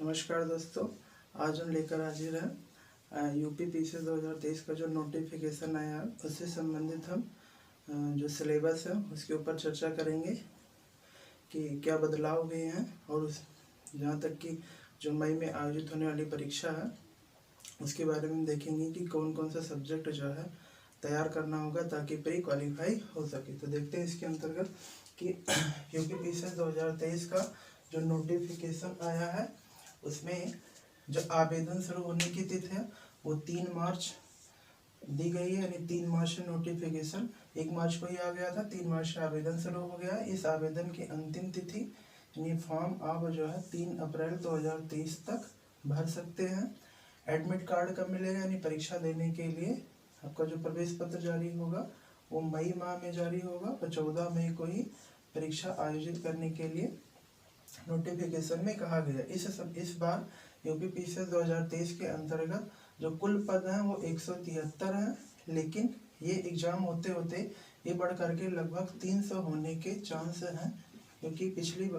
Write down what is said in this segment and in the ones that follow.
नमस्कार दोस्तों, आज हम लेकर हाजिर हैं यूपी पीसीएस 2023 का जो नोटिफिकेशन आया उससे संबंधित हम जो सिलेबस है उसके ऊपर चर्चा करेंगे कि क्या बदलाव हुए हैं और उस जहाँ तक कि जो मई में आयोजित होने वाली परीक्षा है उसके बारे में देखेंगे कि कौन कौन सा सब्जेक्ट जो है तैयार करना होगा ताकि प्री क्वालिफाई हो सके। तो देखते हैं इसके अंतर्गत कि यूपी पीसीएस 2023 का जो नोटिफिकेशन आया है उसमें जो आवेदन शुरू होने की तिथि है वो 3 मार्च दी गई है, यानी 3 मार्च से नोटिफिकेशन 1 मार्च को ही आ गया था। 3 मार्च से आवेदन शुरू हो गया है। इस आवेदन की अंतिम तिथि यानी फॉर्म आप जो है 3 अप्रैल 2023 तक भर सकते हैं। एडमिट कार्ड कब मिलेगा, यानी परीक्षा देने के लिए आपका जो प्रवेश पत्र जारी होगा वो मई माह में जारी होगा और 14 मई को ही परीक्षा आयोजित करने के लिए नोटिफिकेशन में कहा गया। इस बार यूपी पीसीएस 2023 के अंतर्गत जो कुल पद हैं वो 173 हैं, लेकिन ये एग्जाम होते होते ये बढ़ करके लगभग 300 होने के चांस हैं, क्योंकि पिछली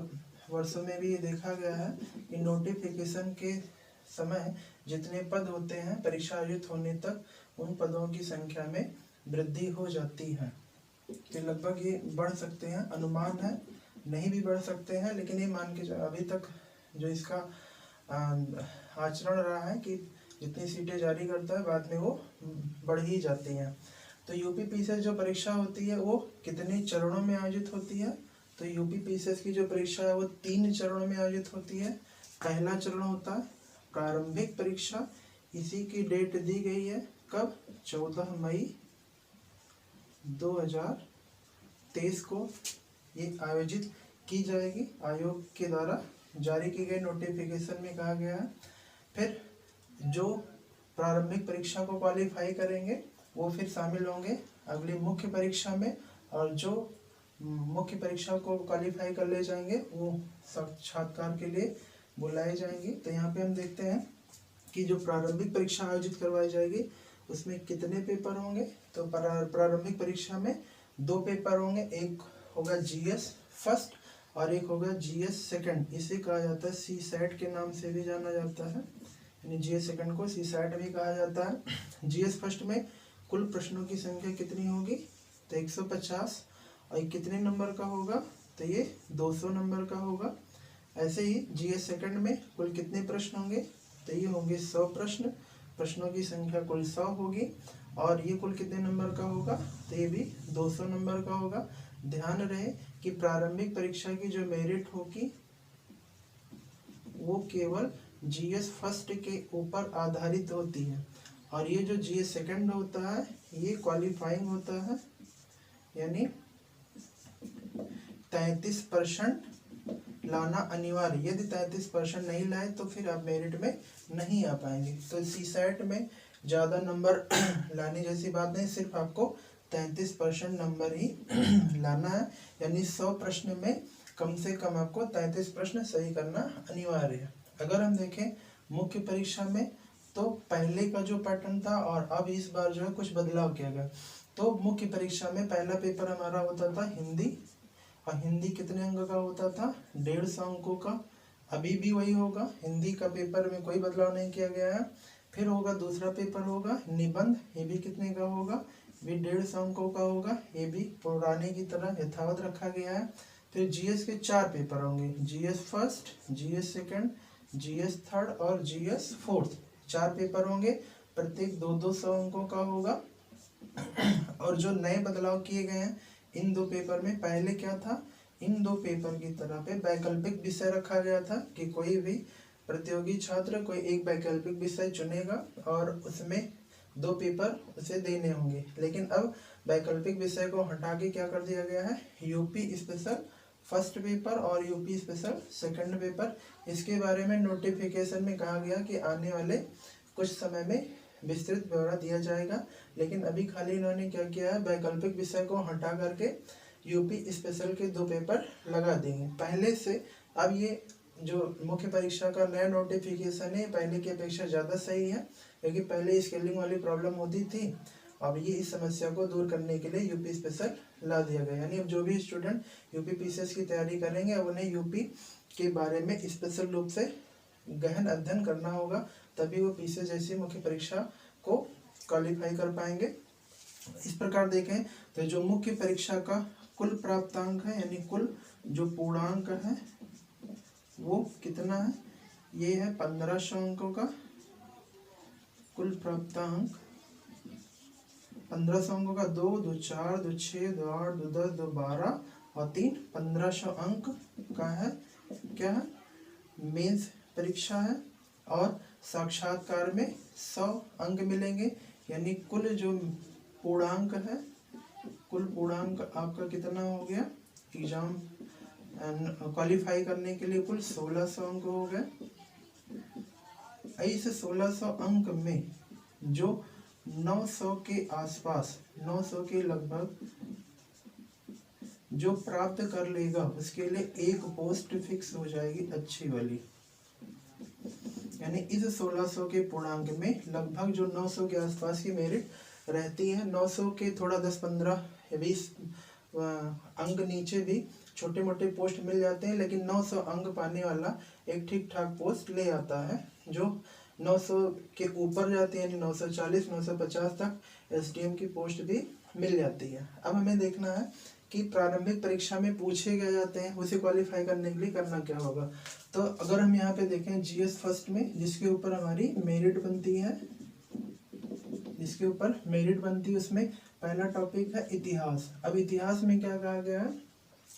वर्षों में भी ये देखा गया है कि नोटिफिकेशन के समय जितने पद होते हैं परीक्षा आयोजित होने तक उन पदों की संख्या में वृद्धि हो जाती है। तो लगभग ये बढ़ सकते हैं, अनुमान है, नहीं भी बढ़ सकते हैं, लेकिन ये मान के अभी तक जो इसका आचरण रहा है कि जितनी सीटें जारी करता है बाद में वो बढ़ ही जाती हैं। तो यूपी पीसीएस जो परीक्षा होती है वो कितने चरणों में आयोजित होती है? तो यूपी पीसीएस की जो परीक्षा है वो 3 चरणों में आयोजित होती है। पहला चरण होता है प्रारंभिक परीक्षा, इसी की डेट दी गई है कब? 14 मई 2023 को ये आयोजित की जाएगी। आयोग के द्वारा जारी की गई नोटिफिकेशन में कहा गया है। फिर जो प्रारंभिक परीक्षा को क्वालिफाई करेंगे वो फिर शामिल होंगे अगली मुख्य परीक्षा में, और जो मुख्य परीक्षा को क्वालिफाई कर ले जाएंगे वो साक्षात्कार के लिए बुलाए जाएंगे। तो यहाँ पे हम देखते हैं कि जो प्रारंभिक परीक्षा आयोजित करवाई जाएगी उसमें कितने पेपर होंगे। तो प्रारंभिक परीक्षा में 2 पेपर होंगे, एक होगा जीएस फर्स्ट और एक होगा जीएस सेकंड। इसे कहा जाता है सी सैट के नाम से भी जाना जाता है, यानी जीएस सेकंड को सी सैट भी कहा जाता है। जीएस फर्स्ट में कुल प्रश्नों की संख्या कितनी होगी? तो 150, और कितने नंबर का होगा? तो ये 200 नंबर का होगा। ऐसे ही जीएस सेकंड में कुल कितने प्रश्न होंगे? तो ये होंगे 100 प्रश्न, प्रश्नों की संख्या कुल 100 होगी, और ये कुल कितने नंबर का होगा? तो ये भी 200 नंबर का होगा। ध्यान रहे कि प्रारंभिक परीक्षा की जो मेरिट होगी वो केवल जीएस फर्स्ट के ऊपर आधारित होती है, और ये जो जीएस सेकंड होता है ये क्वालिफाइंग होता है, यानी 33% लाना अनिवार्य। यदि 33% नहीं लाए तो फिर आप मेरिट में नहीं आ पाएंगे। तो सी सैट में ज़्यादा नंबर लाने जैसी बात नहीं, सिर्फ आपको 33% नंबर ही लाना है, यानी 100 प्रश्न में कम से कम आपको 33 प्रश्न सही करना अनिवार्य है। अगर हम देखें मुख्य परीक्षा में तो पहले का जो पैटर्न था और अब इस बार जो है कुछ बदलाव किया गया। तो मुख्य परीक्षा में पहला पेपर हमारा होता था हिंदी, और हिंदी कितने अंक का होता था? 150 अंकों का। अभी भी वही होगा, हिंदी का पेपर में कोई बदलाव नहीं किया गया है। फिर होगा दूसरा पेपर होगा निबंध, ये भी कितने का होगा? भी 150 अंकों का होगा, ये भी पुराने की तरह यथावत रखा गया है। फिर जीएस के 4 पेपर होंगे, GS first, GS second, GS third और जीएस फोर्थ। 4 पेपर होंगे, प्रत्येक 200 अंकों का होगा। और जो नए बदलाव किए गए हैं इन 2 पेपर में, पहले क्या था, इन 2 पेपर की तरह पे वैकल्पिक विषय रखा गया था कि कोई भी प्रतियोगी छात्र कोई एक वैकल्पिक विषय चुनेगा और उसमें 2 पेपर उसे देने होंगे। लेकिन अब वैकल्पिक विषय को हटा के क्या कर दिया गया है, यूपी स्पेशल फर्स्ट पेपर और यूपी स्पेशल सेकंड पेपर। इसके बारे में नोटिफिकेशन में कहा गया कि आने वाले कुछ समय में विस्तृत ब्यौरा दिया जाएगा, लेकिन अभी खाली इन्होंने क्या किया है, वैकल्पिक विषय को हटा करके यूपी स्पेशल के 2 पेपर लगा देंगे पहले से। अब ये जो मुख्य परीक्षा का नया नोटिफिकेशन है पहले की अपेक्षा ज़्यादा सही है, क्योंकि पहले स्केलिंग वाली प्रॉब्लम होती थी। अब ये इस समस्या को दूर करने के लिए यूपी स्पेशल ला दिया गया, यानी अब जो भी स्टूडेंट यूपी पीसीएस की तैयारी करेंगे अब उन्हें यूपी के बारे में स्पेशल रूप से गहन अध्ययन करना होगा, तभी वो पीसे जैसी मुख्य परीक्षा को क्वालिफाई कर पाएंगे। इस प्रकार देखें तो जो मुख्य परीक्षा का कुल प्राप्तांक है, यानी कुल जो पूर्णांक है वो कितना है, ये है 1500 अंकों का कुल प्राप्तांक। 1500 अंकों का 2, 2, 4, 2, 6, 2, 8, 2, 10, 2, 12 और 3 1500 अंक का है, क्या है, मेंस परीक्षा है। और साक्षात्कार में 100 अंक मिलेंगे, यानी कुल जो पूर्णांक है, कुल पूर्णांक आपका कितना हो गया, एग्जाम क्वालिफाई करने के लिए कुल 1600 अंक हो गए। इस 1600 अंक में जो 900 के आसपास, 900 के लगभग जो प्राप्त कर लेगा उसके लिए एक पोस्ट फिक्स हो जाएगी अच्छी वाली, यानी इस 1600 के पूर्णांक में लगभग जो 900 के आसपास की मेरिट रहती है। 900 के थोड़ा 10, 15, 20 अंक नीचे भी छोटे मोटे पोस्ट मिल जाते हैं, लेकिन 900 अंक पाने वाला एक ठीक ठाक पोस्ट ले आता है। जो 900 के ऊपर जाती है, यानी 940, 950 तक एसडीएम की पोस्ट भी मिल जाती है। अब हमें देखना है कि प्रारंभिक परीक्षा में पूछे गए जाते हैं, उसे क्वालिफाई करने के लिए करना क्या होगा। तो अगर हम यहाँ पे देखें जीएस फर्स्ट में, जिसके ऊपर हमारी मेरिट बनती है, जिसके ऊपर मेरिट बनती है, उसमें पहला टॉपिक है इतिहास। अब इतिहास में क्या कहा गया है,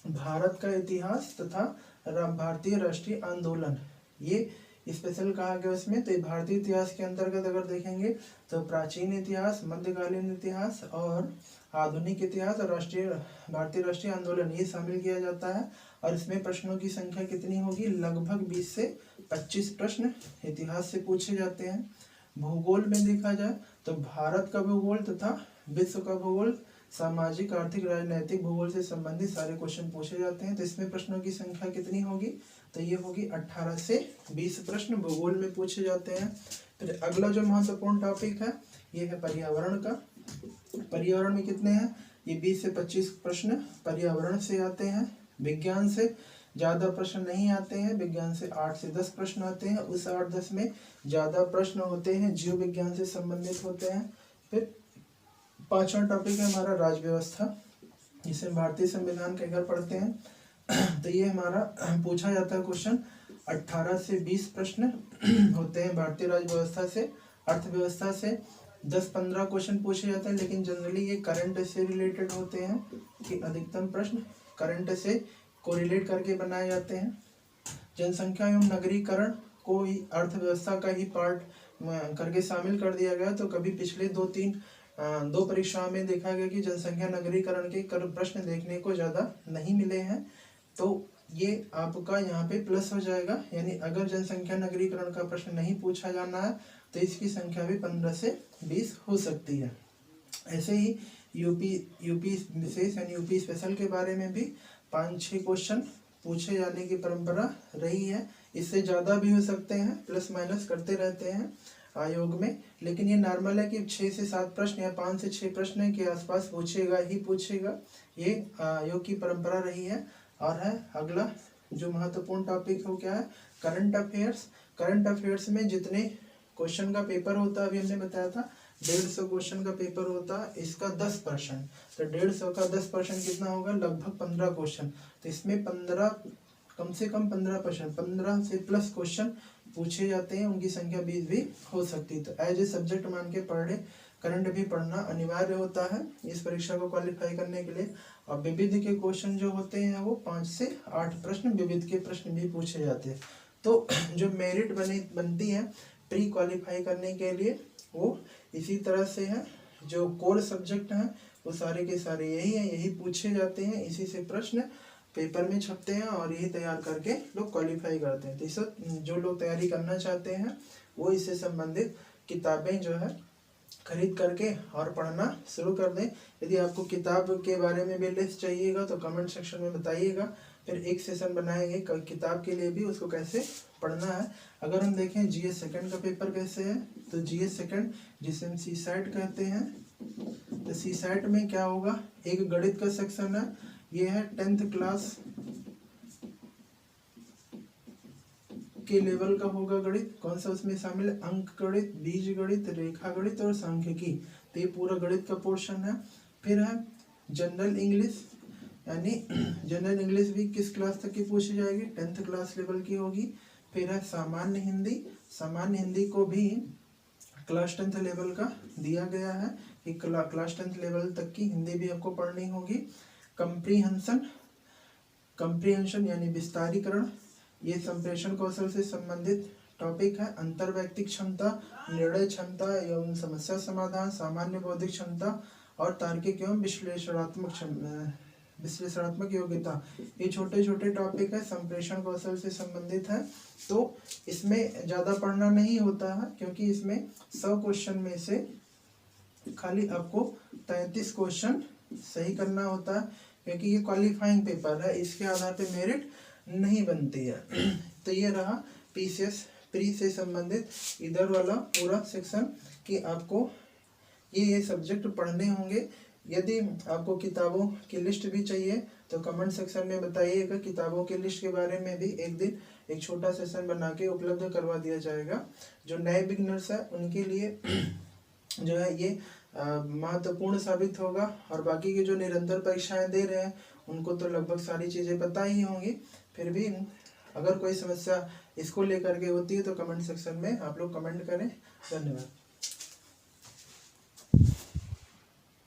भारत का इतिहास तथा भारतीय राष्ट्रीय आंदोलन, ये स्पेशल कहा गया उसमें। तो भारतीय इतिहास के अंतर्गत अगर देखेंगे तो प्राचीन इतिहास, मध्यकालीन इतिहास और आधुनिक इतिहास और भारतीय राष्ट्रीय आंदोलन ये शामिल किया जाता है। और इसमें प्रश्नों की संख्या कितनी होगी, लगभग 20 से 25 प्रश्न इतिहास से पूछे जाते हैं। भूगोल में देखा जाए तो भारत का भूगोल तथा विश्व का भूगोल, सामाजिक, आर्थिक, राजनैतिक भूगोल से संबंधित सारे क्वेश्चन पूछे जाते हैं। तो इसमें प्रश्नों की संख्या कितनी होगी, तो ये होगी 18 से 20 प्रश्न भूगोल में पूछे जाते हैं। फिर अगला जो महत्वपूर्ण टॉपिक है ये है पर्यावरण का। पर्यावरण में कितने हैं, ये 20 से 25 प्रश्न पर्यावरण से आते हैं। विज्ञान से ज़्यादा प्रश्न नहीं आते हैं, विज्ञान से 8 से 10 प्रश्न आते हैं। उस 8-10 में ज़्यादा प्रश्न होते हैं जीव विज्ञान से संबंधित होते हैं। फिर पांचवा टॉपिक है हमारा राज्य व्यवस्था, जिसे भारतीय संविधान के अगर पढ़ते हैं तो ये हमारा पूछा जाता है क्वेश्चन। 18 से 20 प्रश्न होते हैं भारतीय राज्य व्यवस्था से। अर्थव्यवस्था से 10-15 क्वेश्चन पूछे जाते हैं, लेकिन जनरली ये करंट से रिलेटेड होते हैं कि अधिकतम प्रश्न करंट से कोरिलेट करके बनाए जाते हैं। जनसंख्या एवं नगरीकरण को ही अर्थव्यवस्था का ही पार्ट करके शामिल कर दिया गया। तो कभी पिछले 2 परीक्षाओं में देखा गया कि जनसंख्या नगरीकरण के प्रश्न देखने को ज़्यादा नहीं मिले हैं, तो ये आपका यहाँ पे प्लस हो जाएगा। यानी अगर जनसंख्या नगरीकरण का प्रश्न नहीं पूछा जाना है तो इसकी संख्या भी 15 से 20 हो सकती है। ऐसे ही यूपी विशेष यानी यूपी स्पेशल के बारे में भी 5-6 क्वेश्चन पूछे जाने की परंपरा रही है। इससे ज़्यादा भी हो सकते हैं, प्लस माइनस करते रहते हैं आयोग में, लेकिन ये नॉर्मल है कि 6 से 7 प्रश्न या 5 से 6 प्रश्न के आसपास पूछेगा ही पूछेगा, ये आयोग की परंपरा रही है। और है अगला जो महत्वपूर्ण टॉपिक है वो क्या है, करंट अफेयर्स। करंट अफेयर्स में जितने क्वेश्चन का पेपर होता है, अभी हमने बताया था 150 क्वेश्चन का पेपर होता है, इसका 10%, तो 150 का 10% कितना होगा, लगभग 15 क्वेश्चन। तो इसमें 15 कम से कम 15%, 15 से प्लस क्वेश्चन पूछे जाते हैं, उनकी संख्या 20 भी हो सकती है। तो एज ए सब्जेक्ट मान के पढ़ रहे, करंट भी पढ़ना अनिवार्य होता है इस परीक्षा को क्वालिफाई करने के लिए। और विविध के क्वेश्चन जो होते हैं वो 5 से 8 प्रश्न विविध के प्रश्न भी पूछे जाते हैं। तो जो मेरिट बनती है प्री क्वालिफाई करने के लिए वो इसी तरह से है। जो कोर सब्जेक्ट हैं वो सारे के सारे यही है, यही पूछे जाते हैं, इसी से प्रश्न पेपर में छपते हैं और यही तैयार करके लोग क्वालिफाई करते हैं। तो इस जो लोग तैयारी करना चाहते हैं वो इससे संबंधित किताबें जो है खरीद करके और पढ़ना शुरू कर दें। यदि आपको किताब के बारे में भी लिस्ट चाहिएगा तो कमेंट सेक्शन में बताइएगा, फिर एक सेशन बनाएंगे किताब के लिए भी, उसको कैसे पढ़ना है। अगर हम देखें जीएस सेकंड का पेपर कैसे है, तो जीएस सेकंड जिसे हम सी साइट कहते हैं, तो सी साइट में क्या होगा, एक गणित का सेक्शन है, ये है 10th क्लास के लेवल का होगा गणित, कौन सा उसमें शामिल है, अंक गणित, बीज गणित, रेखा गणित और सांख्यिकी। तो ये पूरा गणित का पोर्शन है। फिर है जनरल इंग्लिश, यानी जनरल इंग्लिश भी किस क्लास तक की पूछी जाएगी, 10th क्लास लेवल की होगी। फिर है सामान्य हिंदी, सामान्य हिंदी को भी क्लास 10th लेवल का दिया गया है कि क्लास 10th लेवल तक की हिंदी भी आपको पढ़नी होगी। कंप्रीहेंशन, कंप्रीहेंशन यानी विस्तारीकरण, ये संप्रेषण कौशल से संबंधित टॉपिक है। अंतर्वैयक्तिक क्षमता, निर्णय क्षमता एवं समस्या समाधान, सामान्य बौद्धिक क्षमता और तार्किक एवं विश्लेषणात्मक योग्यता, ये छोटे छोटे टॉपिक है, संप्रेषण कौशल से संबंधित है। तो इसमें ज़्यादा पढ़ना नहीं होता है, क्योंकि इसमें 100 क्वेश्चन में से खाली आपको 33 क्वेश्चन सही करना होता है, क्योंकि ये क्वालिफाइंग पेपर है, इसके आधार पे मेरिट नहीं बनती है। तो ये रहा पीसीएस प्री से संबंधित इधर वाला पूरा सेक्शन कि आपको ये सब्जेक्ट पढ़ने होंगे। यदि आपको किताबों की लिस्ट भी चाहिए तो कमेंट सेक्शन में बताइएगा, किताबों की लिस्ट के बारे में भी एक दिन एक छोटा सेशन बना के उपलब्ध करवा दिया जाएगा। जो नए बिगनर्स है उनके लिए जो है ये महत्वपूर्ण साबित होगा, और बाकी के जो निरंतर परीक्षाएं दे रहे हैं उनको तो लगभग सारी चीज़ें पता ही होंगी। फिर भी अगर कोई समस्या इसको लेकर के होती है तो कमेंट सेक्शन में आप लोग कमेंट करें। धन्यवाद।